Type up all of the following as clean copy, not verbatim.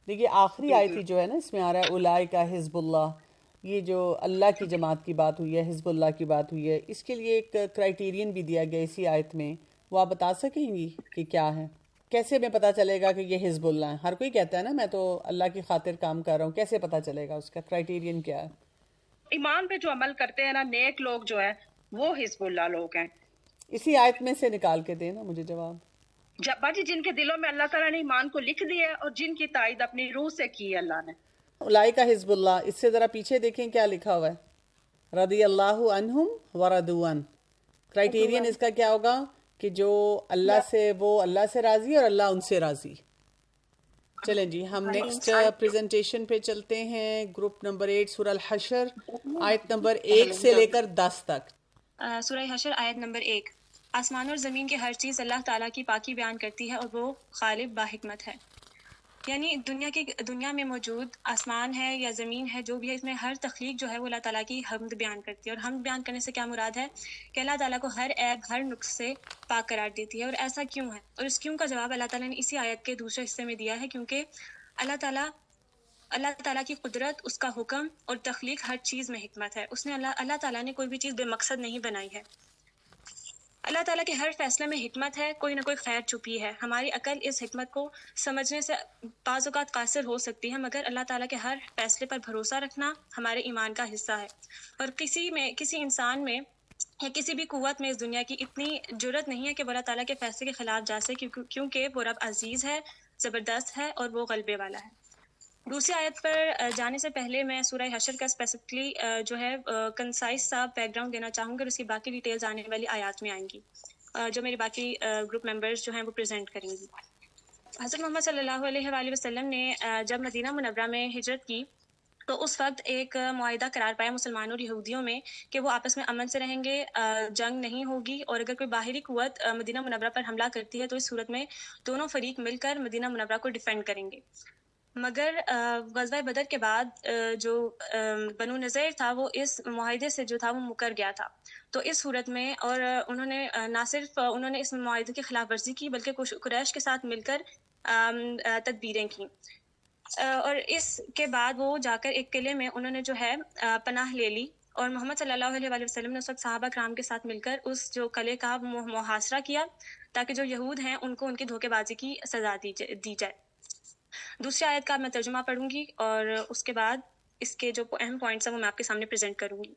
دیکھیے آخری جی آیت جی ہی جو ہے نا اس میں آ رہا ہے اولئک حزب اللہ، یہ جو اللہ کی جماعت کی بات ہوئی ہے، حزب اللہ کی بات ہوئی ہے، اس کے لیے ایک کرائٹیرین بھی دیا گیا اسی آیت میں، وہ آپ بتا سکیں گی کہ کیا ہے؟ کیسے ہمیں پتہ چلے گا کہ یہ حزب اللہ ہے؟ ہر کوئی کہتا ہے نا میں تو اللہ کی خاطر کام کر رہا ہوں، کیسے پتہ چلے گا؟ اس کا کرائٹیرین کیا ہے؟ ایمان پہ جو عمل کرتے ہیں نا نیک لوگ جو ہے وہ حزب اللہ لوگ ہیں. اسی آیت میں سے نکال کے دیں نا مجھے جواب. جب باجی جن کے دلوں میں اللہ تعالیٰ نے ایمان کو لکھ دیا ہے اور جن کی تائید اپنی روح سے کی ہے اللہ نے. اولئک حزب اللہ، اس سے ذرا پیچھے دیکھیں کیا لکھا ہوا ہے، رضی اللہ عنہم ورضوا عنہ. کرائٹیرین اس کا کیا ہوگا کہ جو اللہ سے، وہ اللہ سے راضی اور اللہ ان سے راضی. چلیں جی ہم نیکسٹ پریزنٹیشن پہ چلتے ہیں. گروپ نمبر 8 سورہ الحشر آیت نمبر 1 سے لے کر 10 تک. سورہ حشر آیت نمبر 1. آسمان اور زمین کی ہر چیز اللہ تعالیٰ کی پاکی بیان کرتی ہے اور وہ غالب با حکمت ہے. یعنی دنیا میں موجود آسمان ہے یا زمین ہے جو بھی ہے، اس میں ہر تخلیق جو ہے وہ اللہ تعالیٰ کی حمد بیان کرتی ہے. اور حمد بیان کرنے سے کیا مراد ہے کہ اللہ تعالیٰ کو ہر عیب ہر نقص سے پاک قرار دیتی ہے. اور ایسا کیوں ہے؟ اور اس کیوں کا جواب اللہ تعالیٰ نے اسی آیت کے دوسرے حصے میں دیا ہے، کیونکہ اللہ تعالیٰ کی قدرت، اس کا حکم اور تخلیق ہر چیز میں حکمت ہے. اس نے اللہ تعالیٰ نے کوئی بھی چیز بے مقصد نہیں بنائی ہے. اللہ تعالیٰ کے ہر فیصلے میں حکمت ہے، کوئی نہ کوئی خیر چھپی ہے. ہماری عقل اس حکمت کو سمجھنے سے بعض اوقات قاصر ہو سکتی ہے، مگر اللہ تعالیٰ کے ہر فیصلے پر بھروسہ رکھنا ہمارے ایمان کا حصہ ہے. اور کسی انسان میں یا کسی بھی قوت میں اس دنیا کی اتنی جرت نہیں ہے کہ وہ اللہ تعالیٰ کے فیصلے کے خلاف جا سکے، کیونکہ وہ رب عزیز ہے، زبردست ہے اور وہ غلبے والا ہے. دوسری آیت پر جانے سے پہلے میں سورہ حشر کا اسپیسیفکلی جو ہے کنسائز سا بیک گراؤنڈ دینا چاہوں گی، اور اس کی باقی ڈیٹیلز آنے والی آیات میں آئیں گی جو میری باقی گروپ ممبرز جو ہیں وہ پریزنٹ کریں گی. حضرت محمد صلی اللہ علیہ وآلہ وسلم نے جب مدینہ منورہ میں ہجرت کی تو اس وقت ایک معاہدہ قرار پایا مسلمانوں اور یہودیوں میں کہ وہ آپس میں امن سے رہیں گے، جنگ نہیں ہوگی، اور اگر کوئی باہری قوت مدینہ منورہ پر حملہ کرتی ہے تو اس صورت میں دونوں فریق مل کر مدینہ منورہ کو ڈیفینڈ کریں گے. مگر غزوہ بدر کے بعد جو بنو نذیر تھا وہ اس معاہدے سے جو تھا وہ مکر گیا تھا. تو اس صورت میں اور انہوں نے نہ صرف انہوں نے اس معاہدے کی خلاف ورزی کی بلکہ قریش کے ساتھ مل کر تدبیریں کی. اور اس کے بعد وہ جا کر ایک قلعے میں انہوں نے جو ہے پناہ لے لی، اور محمد صلی اللہ علیہ وآلہ وسلم نے اس وقت صحابہ کرام کے ساتھ مل کر اس جو قلعے کا محاصرہ کیا تاکہ جو یہود ہیں ان کو ان کی دھوکے بازی کی سزا دی جائے. دوسری آیت کا میں ترجمہ پڑھوں گی اور اس کے بعد اس کے جو اہم پوائنٹس ہیں وہ میں آپ کے سامنے پریزنٹ کروں گی.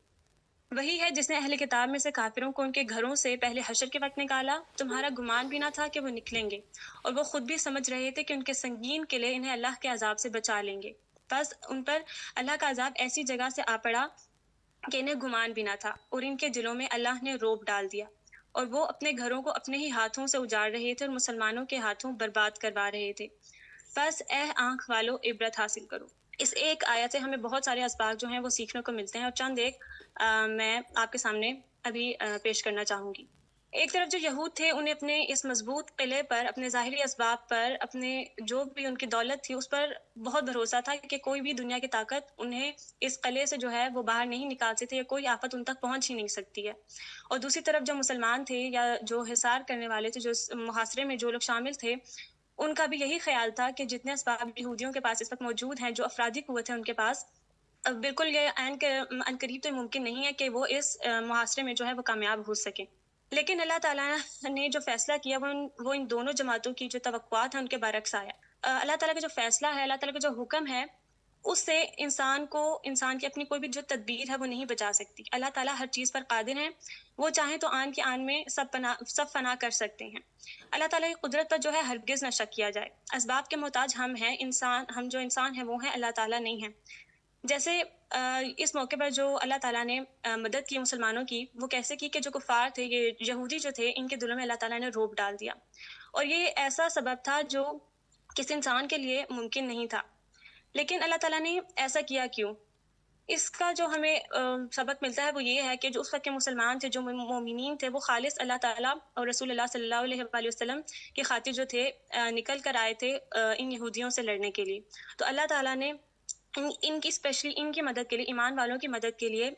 وہی ہے جس نے اہل کتاب میں سے کافروں کو ان کے گھروں سے پہلے حشر کے وقت نکالا. تمہارا گمان بھی نہ تھا کہ وہ نکلیں گے، اور وہ خود بھی سمجھ رہے تھے کہ ان کے سنگین قلعے انہیں اللہ کے عذاب سے بچا لیں گے. بس ان پر اللہ کا عذاب ایسی جگہ سے آ پڑا کہ انہیں گمان بھی نہ تھا، اور ان کے دلوں میں اللہ نے روب ڈال دیا، اور وہ اپنے گھروں کو اپنے ہی ہاتھوں سے اجاڑ رہے تھے اور مسلمانوں کے ہاتھوں برباد کروا رہے تھے. بس اے آنکھ والو عبرت حاصل کرو. اس ایک آیت سے ہمیں بہت سارے اسباق جو ہیں وہ سیکھنے کو ملتے ہیں، اور چند ایک میں آپ کے سامنے ابھی پیش کرنا چاہوں گی. ایک طرف جو یہود تھے انہیں اپنے اس مضبوط قلعے پر، اپنے ظاہری اسباب پر، اپنے جو بھی ان کی دولت تھی اس پر بہت بھروسہ تھا کہ کوئی بھی دنیا کی طاقت انہیں اس قلعے سے جو ہے وہ باہر نہیں نکال سکتی، یا کوئی آفت ان تک پہنچ ہی نہیں سکتی ہے. اور دوسری طرف جو مسلمان تھے یا جو حصار کرنے والے تھے، جو محاصرے میں جو لوگ شامل تھے، ان کا بھی یہی خیال تھا کہ جتنے اسباب یہودیوں کے پاس اس وقت موجود ہیں، جو افرادی قوت ہے ان کے پاس، بالکل یہ عین قریب تو ممکن نہیں ہے کہ وہ اس محاصرے میں جو ہے وہ کامیاب ہو سکیں. لیکن اللہ تعالیٰ نے جو فیصلہ کیا وہ ان دونوں جماعتوں کی جو توقعات ہیں ان کے برعکس آیا. اللہ تعالیٰ کا جو فیصلہ ہے، اللہ تعالیٰ کا جو حکم ہے، اس سے انسان کی اپنی کوئی بھی جو تدبیر ہے وہ نہیں بچا سکتی. اللہ تعالیٰ ہر چیز پر قادر ہیں، وہ چاہیں تو آن کے آن میں سب فنا کر سکتے ہیں. اللہ تعالیٰ کی قدرت پر جو ہے ہرگز نہ شک کیا جائے. اسباب کے محتاج ہم ہیں، ہم جو انسان ہیں وہ ہیں، اللہ تعالیٰ نہیں ہیں. جیسے اس موقع پر جو اللہ تعالیٰ نے مدد کی مسلمانوں کی، وہ کیسے کی کہ جو کفار تھے، یہ یہودی جو تھے، ان کے دلوں میں اللہ تعالیٰ نے روب ڈال دیا. اور یہ ایسا سبب تھا جو کسی انسان کے لیے ممکن نہیں تھا. لیکن اللہ تعالیٰ نے ایسا کیا کیوں؟ اس کا جو ہمیں سبق ملتا ہے وہ یہ ہے کہ جو اس وقت کے مسلمان تھے، جو مومنین تھے، وہ خالص اللہ تعالیٰ اور رسول اللہ صلی اللہ علیہ وآلہ وسلم کی خاطر جو تھے نکل کر آئے تھے ان یہودیوں سے لڑنے کے لیے. تو اللہ تعالیٰ نے ان کی اسپیشلی ان کی مدد کے لیے، ایمان والوں کی مدد کے لیے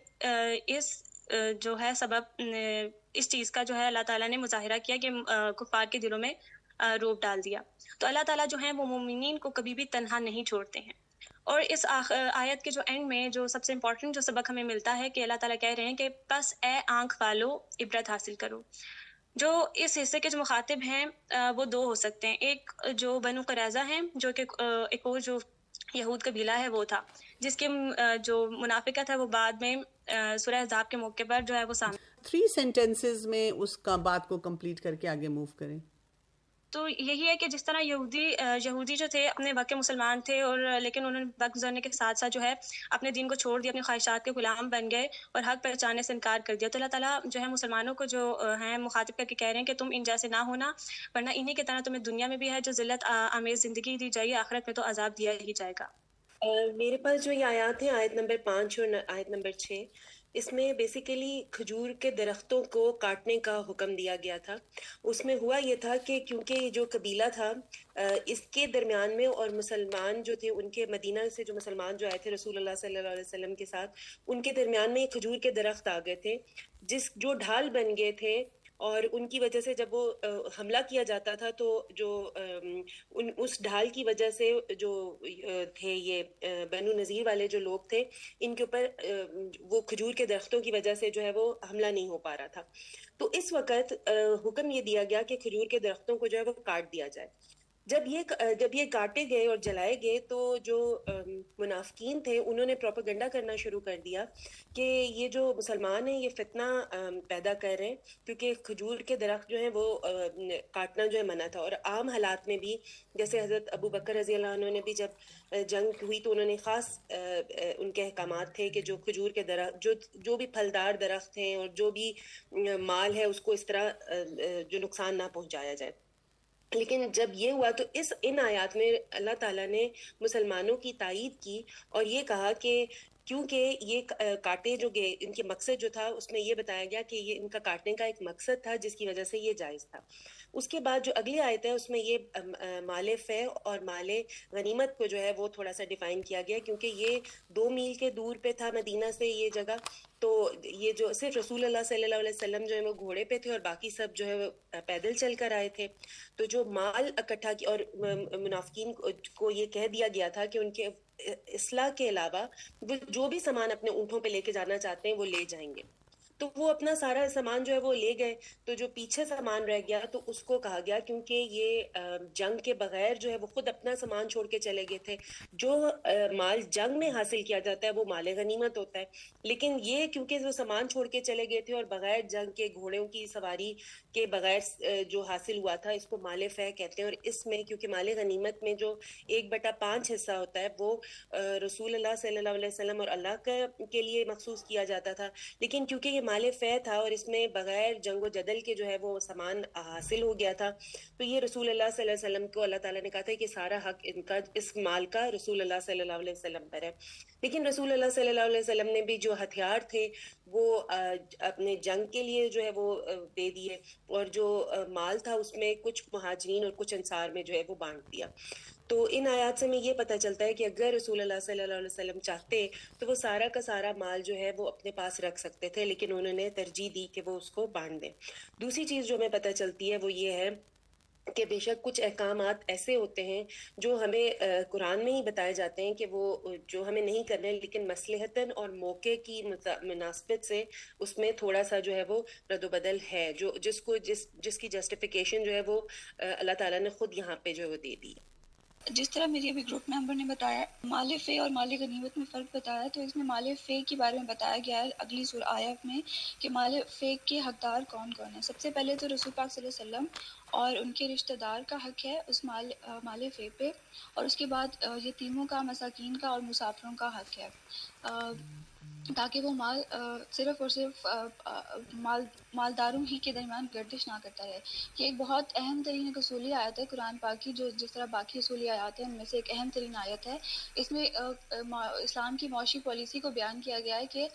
اس جو ہے سبب، اس چیز کا جو ہے اللہ تعالیٰ نے مظاہرہ کیا کہ کفار کے دلوں میں روپ ڈال دیا. تو اللہ تعالیٰ جو ہیں وہ مومنین کو کبھی بھی تنہا نہیں چھوڑتے ہیں. اور اس آیت کے جو اینڈ میں جو سب سے امپورٹنٹ جو سبق ہمیں ملتا ہے کہ اللہ تعالیٰ کہہ رہے ہیں کہ پس اے آنکھ والو عبرت حاصل کرو. جو اس حصے کے جو مخاطب ہیں وہ دو ہو سکتے ہیں. ایک جو بنو قریظہ ہیں جو کہ ایک اور جو یہود قبیلہ ہے وہ تھا جس کے جو منافقت ہے وہ بعد میں سورہ احزاب کے موقع پر جو ہے وہ سامنے. 3 sentences میں اس کا بات کو کمپلیٹ کر کے آگے موو کریں. تو یہی ہے کہ جس طرح یہودی جو تھے اپنے وقت کے مسلمان تھے اور لیکن انہوں نے وقت گزرنے کے ساتھ ساتھ جو ہے اپنے دین کو چھوڑ دیا, اپنی خواہشات کے غلام بن گئے اور حق پہچاننے سے انکار کر دیا. تو اللہ تعالیٰ جو ہے مسلمانوں کو جو ہیں مخاطب کر کے کہہ رہے ہیں کہ تم ان جیسے نہ ہونا, ورنہ انہی کی طرح تمہیں دنیا میں بھی ہے جو ذلت آمیز زندگی دی جائے, آخرت میں تو عذاب دیا ہی جائے گا. میرے پاس جو یہ آیات ہیں آیت نمبر 5 اور آیت نمبر 6, اس میں بیسیکلی کھجور کے درختوں کو کاٹنے کا حکم دیا گیا تھا. اس میں ہوا یہ تھا کہ کیونکہ یہ جو قبیلہ تھا اس کے درمیان میں اور مسلمان جو تھے ان کے مدینہ سے جو مسلمان جو آئے تھے رسول اللہ صلی اللہ علیہ وسلم کے ساتھ, ان کے درمیان میں کھجور کے درخت آ گئے تھے جو ڈھال بن گئے تھے. اور ان کی وجہ سے جب وہ حملہ کیا جاتا تھا تو جو اس ڈھال کی وجہ سے جو تھے یہ بنو نذیر والے جو لوگ تھے ان کے اوپر وہ کھجور کے درختوں کی وجہ سے جو ہے وہ حملہ نہیں ہو پا رہا تھا. تو اس وقت حکم یہ دیا گیا کہ کھجور کے درختوں کو جو ہے وہ کاٹ دیا جائے. جب یہ کاٹے گئے اور جلائے گئے تو جو منافقین تھے انہوں نے پروپیگنڈا کرنا شروع کر دیا کہ یہ جو مسلمان ہیں یہ فتنہ پیدا کر رہے ہیں, کیونکہ کھجور کے درخت جو ہیں وہ کاٹنا جو ہے منع تھا. اور عام حالات میں بھی جیسے حضرت ابو بکر رضی اللہ عنہ نے بھی جب جنگ ہوئی تو انہوں نے خاص ان کے احکامات تھے کہ جو کھجور کے درخت جو بھی پھلدار درخت ہیں اور جو بھی مال ہے اس کو اس طرح جو نقصان نہ پہنچایا جائے. لیکن جب یہ ہوا تو ان آیات میں اللہ تعالیٰ نے مسلمانوں کی تائید کی اور یہ کہا کہ کیونکہ یہ کاٹے جو گئے ان کے مقصد جو تھا اس میں یہ بتایا گیا کہ یہ ان کا کاٹنے کا ایک مقصد تھا جس کی وجہ سے یہ جائز تھا. اس کے بعد جو اگلی آیت ہے اس میں یہ مال فے اور مال غنیمت کو جو ہے وہ تھوڑا سا ڈیفائن کیا گیا, کیونکہ یہ 2 میل کے دور پہ تھا مدینہ سے یہ جگہ. تو یہ جو صرف رسول اللہ صلی اللہ علیہ وسلم جو ہے وہ گھوڑے پہ تھے اور باقی سب جو ہے وہ پیدل چل کر آئے تھے. تو جو مال اکٹھا کی اور منافقین کو یہ کہہ دیا گیا تھا کہ ان کے اصلاح کے علاوہ وہ جو بھی سامان اپنے اونٹوں پہ لے کے جانا چاہتے ہیں وہ لے جائیں گے. تو وہ اپنا سارا سامان جو ہے وہ لے گئے. تو جو پیچھے سامان رہ گیا تو اس کو کہا گیا, کیونکہ یہ جنگ کے بغیر جو ہے وہ خود اپنا سامان چھوڑ کے چلے گئے تھے. جو مال جنگ میں حاصل کیا جاتا ہے وہ مال غنیمت ہوتا ہے, لیکن یہ کیونکہ وہ سامان چھوڑ کے چلے گئے تھے اور بغیر جنگ کے گھوڑوں کی سواری کے بغیر جو حاصل ہوا تھا اس کو مال فے کہتے ہیں. اور اس میں کیونکہ مال غنیمت میں جو 1/5 حصہ ہوتا ہے وہ رسول اللہ صلی اللہ علیہ وسلم اور اللہ کے لیے مخصوص کیا جاتا تھا, لیکن کیونکہ یہ مال فے تھا اور اس میں بغیر جنگ و جدل کے جو ہے وہ سامان حاصل ہو گیا تھا, تو یہ رسول اللہ صلی اللہ علیہ وسلم کو اللہ تعالیٰ نے کہا تھا کہ سارا حق ان کا اس مال کا رسول اللہ صلی اللہ علیہ وسلم پر ہے. لیکن رسول اللہ صلی اللہ علیہ وسلم نے بھی جو ہتھیار تھے وہ اپنے جنگ کے لیے جو ہے وہ دے دیے, اور جو مال تھا اس میں کچھ مہاجرین اور کچھ انصار میں جو ہے وہ بانٹ دیا. تو ان آیات سے ہمیں یہ پتہ چلتا ہے کہ اگر رسول اللہ صلی اللہ علیہ وسلم چاہتے تو وہ سارا کا سارا مال جو ہے وہ اپنے پاس رکھ سکتے تھے, لیکن انہوں نے ترجیح دی کہ وہ اس کو بانٹ دیں. دوسری چیز جو ہمیں پتہ چلتی ہے وہ یہ ہے کہ بے شک کچھ احکامات ایسے ہوتے ہیں جو ہمیں قرآن میں ہی بتائے جاتے ہیں کہ وہ جو ہمیں نہیں کرنے, لیکن مصلحتاً اور موقع کی مناسبت سے اس میں تھوڑا سا جو ہے وہ رد و بدل ہے, جو جس کی جسٹیفیکیشن جو ہے وہ اللہ تعالیٰ نے خود یہاں پہ جو ہے وہ دے دی. جس طرح میری ابھی گروپ ممبر نے بتایا مال فے اور مال غنیمت میں فرق بتایا, تو اس میں مال فے کے بارے میں بتایا گیا ہے اگلی سورہ آیت میں کہ مال فے کے حقدار کون کون ہیں. سب سے پہلے تو رسول پاک صلی اللہ علیہ وسلم اور ان کے رشتہ دار کا حق ہے اس مال فے پہ, اور اس کے بعد یتیموں کا, مساکین کا اور مسافروں کا حق ہے, تاکہ وہ مال صرف اور صرف مالداروں ہی کے درمیان گردش نہ کرتا رہے. یہ ایک بہت اہم ترین ایک اصولی آیت ہے قرآن پاک کی, جو جس طرح باقی اصولی آیات ہیں ان میں سے ایک اہم ترین آیت ہے. اس میں اسلام کی معاشی پالیسی کو بیان کیا گیا ہے کہ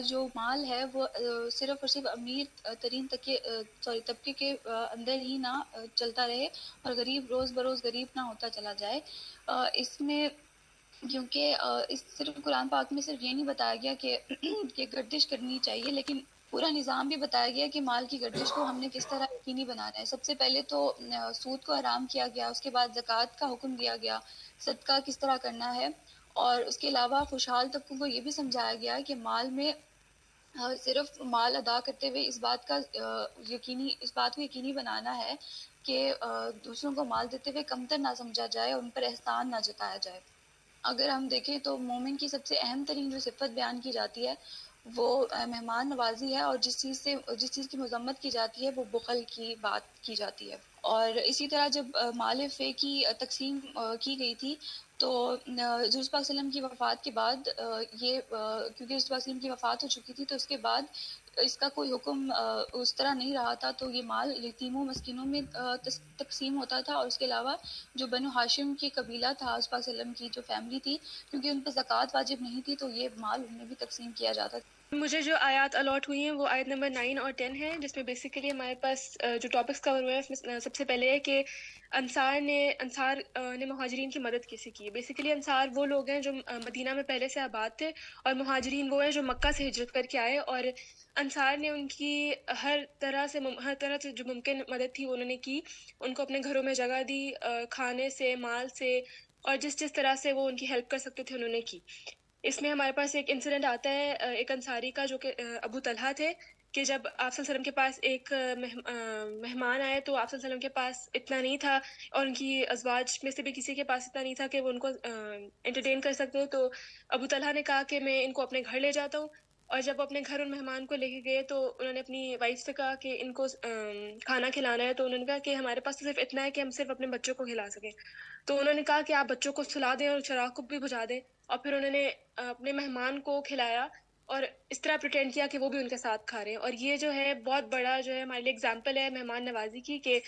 جو مال ہے وہ صرف اور صرف امیر ترین طبقے کے اندر ہی نہ چلتا رہے اور غریب روز بروز غریب نہ ہوتا چلا جائے. اس میں کیونکہ اس صرف قرآن پاک میں صرف یہ نہیں بتایا گیا کہ گردش کرنی چاہیے, لیکن پورا نظام بھی بتایا گیا کہ مال کی گردش کو ہم نے کس طرح یقینی بنانا ہے. سب سے پہلے تو سود کو حرام کیا گیا، اس کے بعد زکوٰۃ کا حکم دیا گیا، صدقہ کس طرح کرنا ہے، اور اس کے علاوہ خوشحال طبقوں کو یہ بھی سمجھایا گیا کہ مال میں صرف مال ادا کرتے ہوئے اس بات کو یقینی بنانا ہے کہ دوسروں کو مال دیتے ہوئے کمتر نہ سمجھا جائے اور ان پر احسان نہ جتایا جائے. اگر ہم دیکھیں تو مومن کی سب سے اہم ترین جو صفت بیان کی جاتی ہے وہ مہمان نوازی ہے، اور جس چیز کی مذمت کی جاتی ہے وہ بخل کی بات کی جاتی ہے. اور اسی طرح جب مال فے کی تقسیم کی گئی تھی تو حضور صلی اللہ علیہ وسلم کی وفات کے بعد کیونکہ حضور صلی اللہ علیہ وسلم کی وفات ہو چکی تھی تو اس کے بعد اس کا کوئی حکم اس طرح نہیں رہا تھا، تو یہ مال یتیموں مسکینوں میں تقسیم ہوتا تھا. اور اس کے علاوہ جو بنو ہاشم کی قبیلہ تھا حضور صلی اللہ علیہ وسلم کی جو فیملی تھی، کیونکہ ان پہ زکوٰۃ واجب نہیں تھی تو یہ مال انہیں بھی تقسیم کیا جاتا تھا. مجھے جو آیات الاٹ ہوئی ہیں وہ آیت نمبر 9 اور 10 ہے، جس میں بیسیکلی ہمارے پاس جو ٹاپکس کور ہوئے ہیں اس میں سب سے پہلے ہے کہ انصار نے مہاجرین کی مدد کیسے کی. بیسیکلی انصار وہ لوگ ہیں جو مدینہ میں پہلے سے آباد تھے، اور مہاجرین وہ ہیں جو مکہ سے ہجرت کر کے آئے، اور انصار نے ان کی ہر طرح سے جو ممکن مدد تھی انہوں نے کی. ان کو اپنے گھروں میں جگہ دی، کھانے سے، مال سے، اور جس طرح سے وہ ان کی ہیلپ کر سکتے تھے انہوں نے کی. اس میں ہمارے پاس ایک انسیڈنٹ آتا ہے ایک انصاری کا جو کہ ابو طلحہ تھے، کہ جب آپ صلی اللہ علیہ وسلم کے پاس ایک مہمان آئے تو آپ صلی اللہ علیہ وسلم کے پاس اتنا نہیں تھا، اور ان کی ازواج میں سے بھی کسی کے پاس اتنا نہیں تھا کہ وہ ان کو انٹرٹین کر سکتے. تو ابو طلحہ نے کہا کہ میں ان کو اپنے گھر لے جاتا ہوں. اور جب وہ اپنے گھر ان مہمان کو لے کے گئے تو انہوں نے اپنی وائف سے کہا کہ ان کو کھانا کھلانا ہے. تو انہوں نے کہا کہ ہمارے پاس تو صرف اتنا ہے کہ ہم صرف اپنے بچوں کو کھلا سکیں. تو انہوں نے کہا کہ آپ بچوں کو سلا دیں اور چراغ کو بھی بجھا دیں. اور پھر انہوں نے اپنے مہمان کو کھلایا اور اس طرح پریٹینڈ کیا کہ وہ بھی ان کے ساتھ کھا رہے ہیں. اور یہ جو ہے بہت بڑا جو ہے ہمارے لیے ایگزامپل ہے مہمان نوازی کی، کہ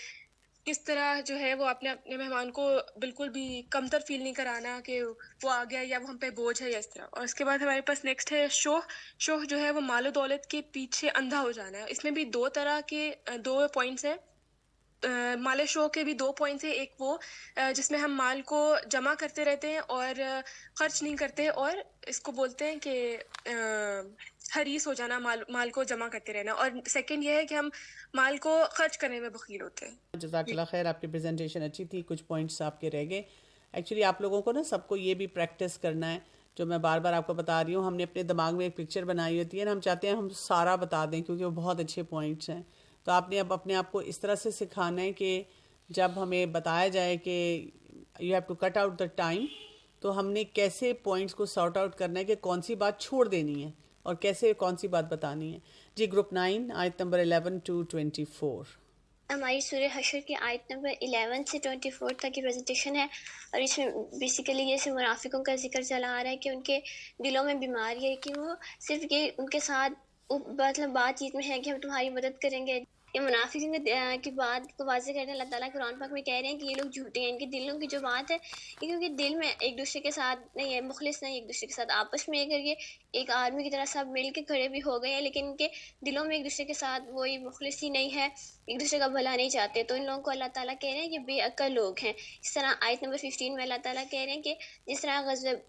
کس طرح جو ہے وہ اپنے مہمان کو بالکل بھی کمتر فیل نہیں کرانا کہ وہ آ گیا یا وہ ہم پہ بوجھ ہے یا اس طرح. اور اس کے بعد ہمارے پاس نیکسٹ ہے شوہ جو ہے وہ مال و دولت کے پیچھے اندھا ہو جانا ہے. اس میں بھی دو طرح کے دو پوائنٹس ہیں. مال شو کے بھی دو پوائنٹس ہیں. ایک وہ جس میں ہم مال کو جمع کرتے رہتے ہیں اور خرچ نہیں کرتے، اور اس کو بولتے ہیں کہ حریص ہو جانا، مال کو جمع کرتے رہنا. اور سیکنڈ یہ ہے کہ ہم مال کو خرچ کرنے میں بخیل ہوتے ہیں. جزاک اللہ خیر، آپ کی پریزنٹیشن اچھی تھی، کچھ پوائنٹس آپ کے رہ گئے. ایکچولی آپ لوگوں کو نا سب کو یہ بھی پریکٹس کرنا ہے جو میں بار بار آپ کو بتا رہی ہوں. ہم نے اپنے دماغ میں ایک پکچر بنائی ہوتی ہے نا، ہم چاہتے ہیں ہم سارا بتا دیں کیونکہ وہ بہت اچھے پوائنٹس ہیں. تو آپ نے اب اپنے آپ کو اس طرح سے سکھانا ہے کہ جب ہمیں بتایا جائے کہ you have to cut out the time, تو ہم نے کیسے پوائنٹس کو سارٹ آؤٹ کرنا ہے کہ کون سی بات چھوڑ دینی ہے اور کیسے کون سی بات بتانی ہے. جی گروپ 9 آیت نمبر 11 to 24. ہماری سورہ حشر کی آیت نمبر 11 سے 24 تک کی پریزنٹیشن ہے، اور اس میں بیسیکلی یہ سے منافقوں کا ذکر چلا آ رہا ہے کہ ان کے دلوں میں بیماری ہے کہ وہ صرف یہ ان کے ساتھ مطلب بات چیت میں ہے کہ ہم تمہاری مدد کریں گے. یہ منافقین کی بات کو واضح کرتے ہیں. اللہ تعالیٰ قرآن پاک میں کہہ رہے ہیں کہ یہ لوگ جھوٹے ہیں. ان کے دلوں کی جو بات ہے یہ کیونکہ دل میں ایک دوسرے کے ساتھ نہیں ہے، مخلص نہیں ایک دوسرے کے ساتھ. آپس میں اگر یہ ایک آرمی کی طرح سب مل کے کھڑے بھی ہو گئے ہیں لیکن ان کے دلوں میں ایک دوسرے کے ساتھ وہی مخلص ہی نہیں ہے، ایک دوسرے کا بھلا نہیں چاہتے. تو ان لوگوں کو اللہ تعالیٰ کہہ رہے ہیں کہ بے عقل لوگ ہیں. اس طرح آیت نمبر 15 میں اللہ تعالیٰ کہہ رہے ہیں کہ جس طرح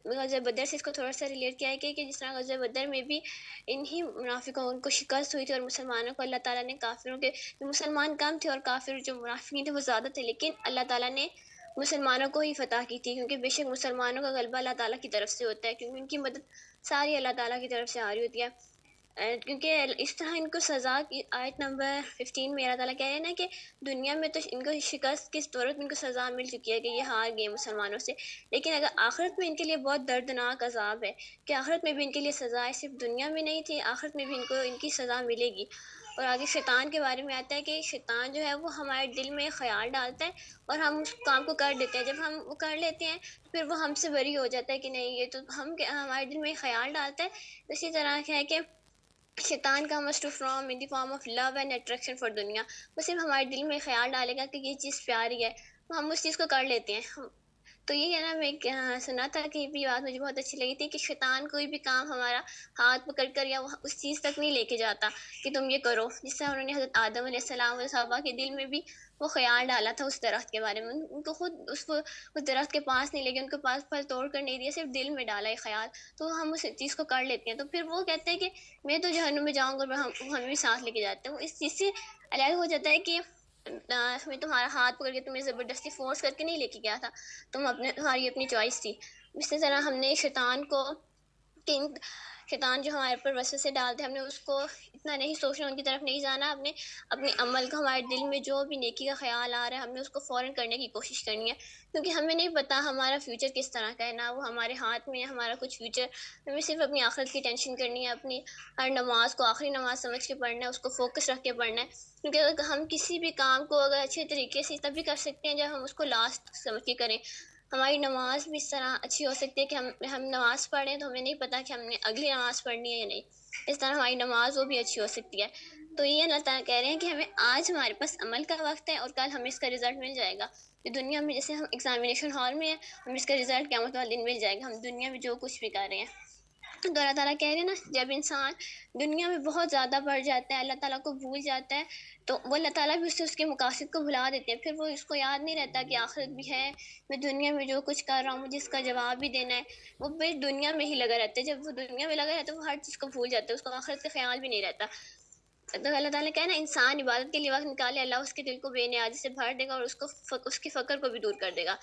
غزوہ بدر سے اس کو تھوڑا سا ریلیٹ کیا ہے کہ جس طرح غزوہ بدر میں بھی انہی منافقوں کو شکست ہوئی تھی اور مسلمانوں کو اللہ تعالیٰ نے کافروں کے جو مسلمان کم تھے اور کافر جو منافقین تھے وہ زیادہ تھے، لیکن اللہ تعالیٰ نے مسلمانوں کو ہی فتح کی تھی، کیونکہ بے شک مسلمانوں کا غلبہ اللہ تعالیٰ کی طرف سے ہوتا ہے، کیونکہ ان کی مدد ساری اللہ تعالیٰ کی طرف سے آ رہی ہوتی ہے. کیونکہ اس طرح ان کو سزا کی آیت نمبر 15 میں اللہ تعالیٰ کہہ رہے ہیں نا کہ دنیا میں تو ان کو شکست کی صورت میں ان کو سزا مل چکی ہے کہ یہ ہار گئے مسلمانوں سے، لیکن اگر آخرت میں ان کے لیے بہت دردناک عذاب ہے کہ آخرت میں بھی ان کے لیے سزا ہے، صرف دنیا میں نہیں تھی، آخرت میں بھی ان کو ان کی سزا ملے گی. اور آگے شیطان کے بارے میں آتا ہے کہ شیطان جو ہے وہ ہمارے دل میں خیال ڈالتا ہے اور ہم اس کام کو کر دیتے ہیں. جب ہم وہ کر لیتے ہیں پھر وہ ہم سے بری ہو جاتا ہے کہ نہیں یہ تو ہمارے دل میں خیال ڈالتا ہے. اسی طرح ہے کہ شیطان کا must from in the form of love and attraction for دنیا، وہ صرف ہمارے دل میں خیال ڈالے گا کہ یہ چیز پیاری ہے، ہم اس چیز کو کر لیتے ہیں. تو یہ ہے نا، میں سنا تھا کہ یہ بات مجھے بہت اچھی لگی تھی کہ شیطان کوئی بھی کام ہمارا ہاتھ پکڑ کر یا اس چیز تک نہیں لے کے جاتا کہ تم یہ کرو. جس سے انہوں نے حضرت آدم علیہ السلام اور صحابہ کے دل میں بھی وہ خیال ڈالا تھا اس درخت کے بارے میں. ان کو خود اس درخت کے پاس نہیں لے گئے، ان کے پاس پھل توڑ کر نہیں دیا، صرف دل میں ڈالا یہ خیال. تو ہم اس چیز کو کر لیتے ہیں، تو پھر وہ کہتے ہیں کہ میں تو جہنم میں جاؤں گا، ہمیں بھی ساتھ لے کے جاتے ہیں. وہ اس چیز سے علیحدہ ہو جاتا ہے کہ میں تمہارا ہاتھ پکڑ کے تمہیں زبردستی فورس کر کے نہیں لے کے گیا تھا، تمہاری اپنی چوائس تھی. اسی طرح ہم نے شیطان جو ہمارے پر وسوسے ڈالتے ہیں، ہم نے اس کو اتنا نہیں سوچنا، ان کی طرف نہیں جانا. اپنے عمل کا، ہمارے دل میں جو بھی نیکی کا خیال آ رہا ہے، ہم نے اس کو فوراً کرنے کی کوشش کرنی ہے. کیونکہ ہمیں نہیں پتہ ہمارا فیوچر کس طرح کا ہے، نہ وہ ہمارے ہاتھ میں ہے ہمارا کچھ فیوچر. ہمیں صرف اپنی آخرت کی ٹینشن کرنی ہے، اپنی ہر نماز کو آخری نماز سمجھ کے پڑھنا ہے، اس کو فوکس رکھ کے پڑھنا ہے. کیونکہ اگر ہم کسی بھی کام کو اگر اچھے طریقے سے تبھی کر سکتے ہیں جب ہم اس کو لاسٹ سمجھ کے کریں. ہماری نماز بھی اس طرح اچھی ہو سکتی ہے کہ ہم نماز پڑھیں تو ہمیں نہیں پتہ کہ ہم نے اگلی نماز پڑھنی ہے یا نہیں. اس طرح ہماری نماز وہ بھی اچھی ہو سکتی ہے. تو یہ اللہ تعالیٰ کہہ رہے ہیں کہ ہمیں آج ہمارے پاس عمل کا وقت ہے اور کل ہمیں اس کا رزلٹ مل جائے گا. دنیا میں جیسے ہم ایگزامینیشن ہال میں ہیں، ہمیں اس کا رزلٹ قیامت والے دن مل جائے گا، ہم دنیا میں جو کچھ بھی کر رہے ہیں. تو اللہ تعالیٰ کہہ رہے ہیں نا، جب انسان دنیا میں بہت زیادہ بڑھ جاتا ہے، اللہ تعالیٰ کو بھول جاتا ہے، تو وہ اللہ تعالیٰ بھی اس کے مقاصد کو بھلا دیتے ہیں. پھر وہ اس کو یاد نہیں رہتا کہ آخرت بھی ہے، میں دنیا میں جو کچھ کر رہا ہوں مجھے اس کا جواب بھی دینا ہے. وہ پھر دنیا میں ہی لگا رہتا ہے. جب وہ دنیا میں لگا رہتا ہے وہ ہر چیز کو بھول جاتا ہے، اس کو آخرت کا خیال بھی نہیں رہتا. تو اللہ تعالیٰ کہنا انسان عبادت کے لیے وقت نکالے، اللہ اس کے دل کو بے نیازی سے بھر دے گا اور اس کے فقر کو بھی دور کر دے گا.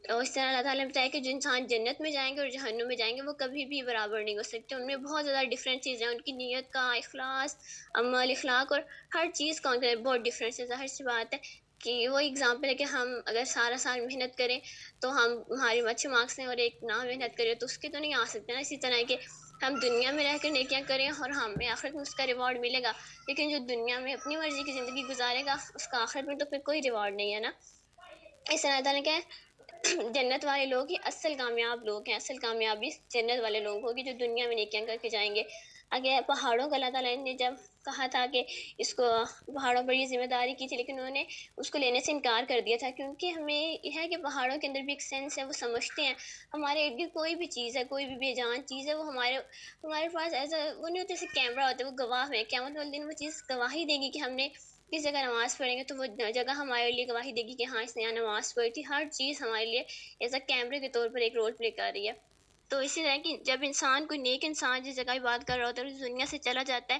اور اس طرح اللہ تعالیٰ نے بتایا کہ جو انسان جنت میں جائیں گے اور جہنم میں جائیں گے وہ کبھی بھی برابر نہیں ہو سکتے. ان میں بہت زیادہ ڈفرینسز ہیں، ان کی نیت کا، اخلاص، عمل، اخلاق اور ہر چیز کا ان کے بہت ڈفرینسز ہے. ظاہر سی بات ہے کہ وہ ایگزامپل ہے کہ ہم اگر سارا سال محنت کریں تو ہمارے اچھے مارکس ہیں، اور ایک نہ محنت کریں تو اس کے تو نہیں آ سکتے نا. اسی طرح کہ ہم دنیا میں رہ کر نیکیاں کریں اور ہمیں آخرت میں اس کا ریوارڈ ملے گا، لیکن جو دنیا میں اپنی مرضی کی زندگی گزارے گا اس کا آخرت میں تو پھر کوئی ریوارڈ نہیں ہے نا. اس طرح اللہ تعالیٰ نے کہا جنت والے لوگ ہی اصل کامیاب لوگ ہیں، اصل کامیابی جنت والے لوگ ہوگی جو دنیا میں نیکیاں کر کے جائیں گے. آگے پہاڑوں کا اللہ تعالیٰ نے جب کہا تھا کہ اس کو پہاڑوں پر یہ ذمہ داری کی تھی، لیکن انہوں نے اس کو لینے سے انکار کر دیا تھا. کیونکہ ہمیں یہ ہے کہ پہاڑوں کے اندر بھی ایک سینس ہے، وہ سمجھتے ہیں ہمارے ارد گرد کوئی بھی چیز ہے، کوئی بھی بے جان چیز ہے، وہ ہمارے پاس ایسا وہ نہیں ہوتا جیسے کیمرہ ہوتا ہے، وہ گواہ ہے. قیامت والے دن وہ چیز گواہی دے گی کہ ہم نے کس جگہ نماز پڑھیں گے تو وہ جگہ ہمارے لیے گواہی دے گی کہ ہاں اس نے یہاں نماز پڑھی تھی. ہر چیز ہمارے لیے ایسا کیمرے کے طور پر ایک رول پلے کر رہی ہے. تو اسی طرح کہ جب کوئی نیک انسان جس جگہ بات کر رہا ہوتا ہے اور اس دنیا سے چلا جاتا ہے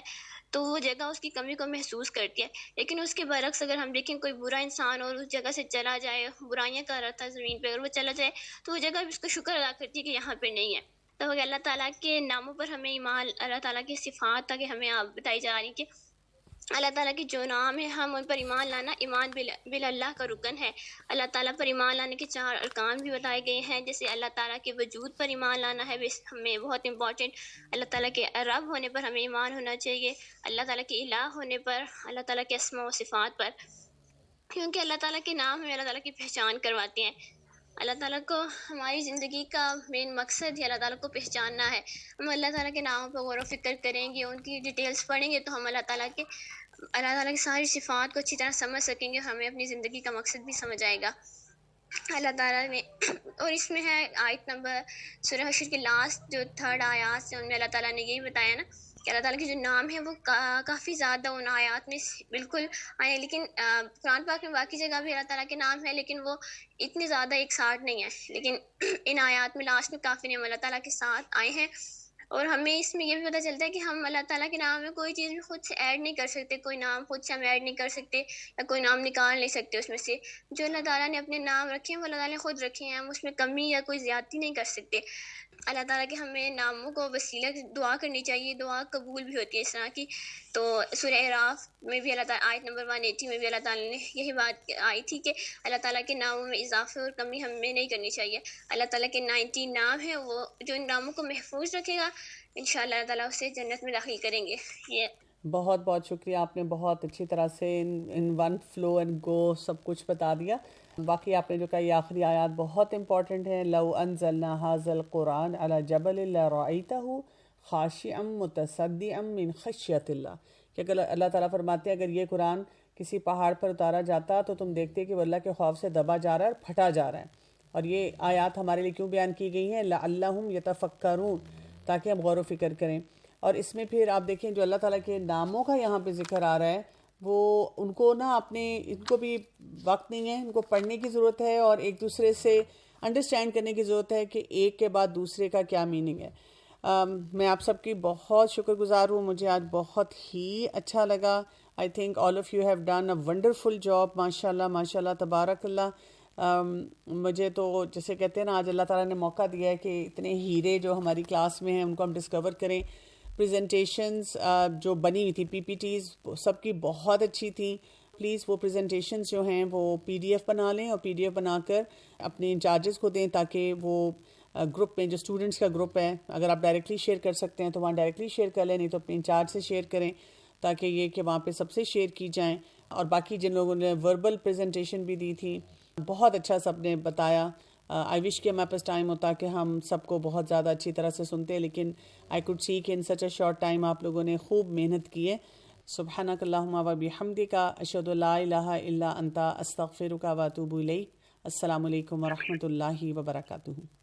تو وہ جگہ اس کی کمی کو محسوس کرتی ہے. لیکن اس کے برعکس اگر ہم دیکھیں کوئی برا انسان اور اس جگہ سے چلا جائے، برائیاں کر رہا تھا زمین پہ، اگر وہ چلا جائے تو وہ جگہ بھی اس کو شکر ادا کرتی ہے کہ یہاں پہ نہیں ہے. تو اللہ تعالیٰ کے ناموں پر ہمیں ایمان، اللہ تعالیٰ کی صفات تاکہ ہمیں آپ بتائی جا رہی کہ اللہ تعالیٰ کے جو نام ہیں ہم ان پر ایمان لانا ایمان باللہ کا رکن ہے. اللہ تعالیٰ پر ایمان لانے کے 4 ارکان بھی بتائے گئے ہیں، جیسے اللہ تعالیٰ کے وجود پر ایمان لانا ہے ہمیں بہت امپورٹنٹ. اللہ تعالیٰ کے رب ہونے پر ہمیں ایمان ہونا چاہیے، اللہ تعالیٰ کے الہ ہونے پر، اللہ تعالیٰ کے اسماء و صفات پر، کیونکہ اللہ تعالیٰ کے نام ہمیں اللہ تعالیٰ کی پہچان کرواتے ہیں. اللہ تعالیٰ کو ہماری زندگی کا مین مقصد ہی اللہ تعالیٰ کو پہچاننا ہے. ہم اللہ تعالیٰ کے ناموں پر غور و فکر کریں گے، ان کی ڈیٹیلز پڑھیں گے تو ہم اللہ تعالیٰ کی ساری صفات کو اچھی طرح سمجھ سکیں گے، ہمیں اپنی زندگی کا مقصد بھی سمجھ آئے گا. اللہ تعالیٰ نے اور اس میں ہے آیت نمبر سورہ حشر کے لاسٹ جو 3rd آیات سے ان میں اللہ تعالیٰ نے یہی بتایا نا کہ اللہ تعالیٰ کے جو نام ہیں وہ کافی زیادہ ان آیات میں بالکل آئے ہیں. لیکن قرآن پاک میں باقی جگہ بھی اللہ تعالیٰ کے نام ہیں لیکن وہ اتنے زیادہ ایک ساتھ نہیں ہیں. لیکن ان آیات میں لاسٹ میں کافی نام اللہ تعالیٰ کے ساتھ آئے ہیں. اور ہمیں اس میں یہ بھی پتہ چلتا ہے کہ ہم اللہ تعالیٰ کے نام میں کوئی چیز بھی خود سے ایڈ نہیں کر سکتے، کوئی نام خود سے ہم ایڈ نہیں کر سکتے یا کوئی نام نکال نہیں سکتے اس میں سے. جو اللہ تعالیٰ نے اپنے نام رکھے ہیں وہ اللہ تعالیٰ نے خود رکھے ہیں، ہم اس میں کمی یا کوئی زیادتی نہیں کر سکتے. اللہ تعالیٰ کے ہمیں ناموں کو وسیلہ دعا کرنی چاہیے، دعا قبول بھی ہوتی ہے اس طرح کی. تو سورہ اعراف میں بھی اللہ تعالیٰ آیت نمبر 180 میں بھی اللہ تعالیٰ نے یہی بات آئی تھی کہ اللہ تعالیٰ کے ناموں میں اضافے اور کمی ہمیں نہیں کرنی چاہیے. اللہ تعالیٰ کے 90 نام ہیں، وہ جو ان ناموں کو محفوظ رکھے گا انشاءاللہ اللہ تعالیٰ اسے جنت میں داخل کریں گے. یہ بہت بہت شکریہ، آپ نے بہت اچھی طرح سے in one flow and go سب کچھ بتا دیا. باقی آپ نے جو کہا یہ آخری آیات بہت امپورٹنٹ ہیں. لو انزلنا هذا القرآن على جبل لرأيته خاشعا متصدعا من خشیۃ اللہ، کہ اگر اللہ تعالیٰ فرماتے ہیں اگر یہ قرآن کسی پہاڑ پر اتارا جاتا تو تم دیکھتے کہ وہ اللہ کے خوف سے دبا جا رہا ہے اور پھٹا جا رہا ہے. اور یہ آیات ہمارے لیے کیوں بیان کی گئی ہیں؟ لعلہم یتفکرون، تاکہ ہم غور و فکر کریں. اور اس میں پھر آپ دیکھیں جو اللہ تعالیٰ کے ناموں کا یہاں پہ ذکر آ رہا ہے، وہ ان کو نا ان کو بھی وقت نہیں ہے، ان کو پڑھنے کی ضرورت ہے اور ایک دوسرے سے انڈرسٹینڈ کرنے کی ضرورت ہے کہ ایک کے بعد دوسرے کا کیا میننگ ہے. میں آپ سب کی بہت شکر گزار ہوں، مجھے آج بہت ہی اچھا لگا. I think all of you have done a wonderful job. ماشاء اللہ ماشاء اللہ تبارک اللہ. مجھے تو جیسے کہتے ہیں نا، آج اللہ تعالیٰ نے موقع دیا ہے کہ اتنے ہیرے جو ہماری کلاس میں ہیں ان کو ہم ڈسکور کریں. پریزنٹیشنز جو بنی ہوئی تھی پی پی ٹیز سب کی بہت اچھی تھیں. پلیز وہ پریزنٹیشنز جو ہیں وہ پی ڈی ایف بنا لیں اور پی ڈی ایف بنا کر اپنے انچارجز کو دیں، تاکہ وہ گروپ میں جو اسٹوڈنٹس کا گروپ ہے، اگر آپ ڈائریکٹلی شیئر کر سکتے ہیں تو وہاں ڈائریکٹلی شیئر کر لیں، نہیں تو اپنے انچارج سے شیئر کریں، تاکہ یہ کہ وہاں پہ سب سے شیئر کی جائیں. اور باقی جن لوگوں نے وربل پریزنٹیشن بھی دی تھی، بہت اچھا سب نے بتایا. آئی وش کہ ہمارے پاس ٹائم ہوتا کہ ہم سب کو بہت زیادہ اچھی طرح سے سنتے، لیکن آئی کوڈ سی کہ ان سچ اے شارٹ ٹائم آپ لوگوں نے خوب محنت کی ہے. سبحانک اللہم و بحمدک، اشہد ان لا الہ الا انت، استغفرک و اتوب الیک. السلام علیکم ورحمۃ اللہ وبرکاتہ.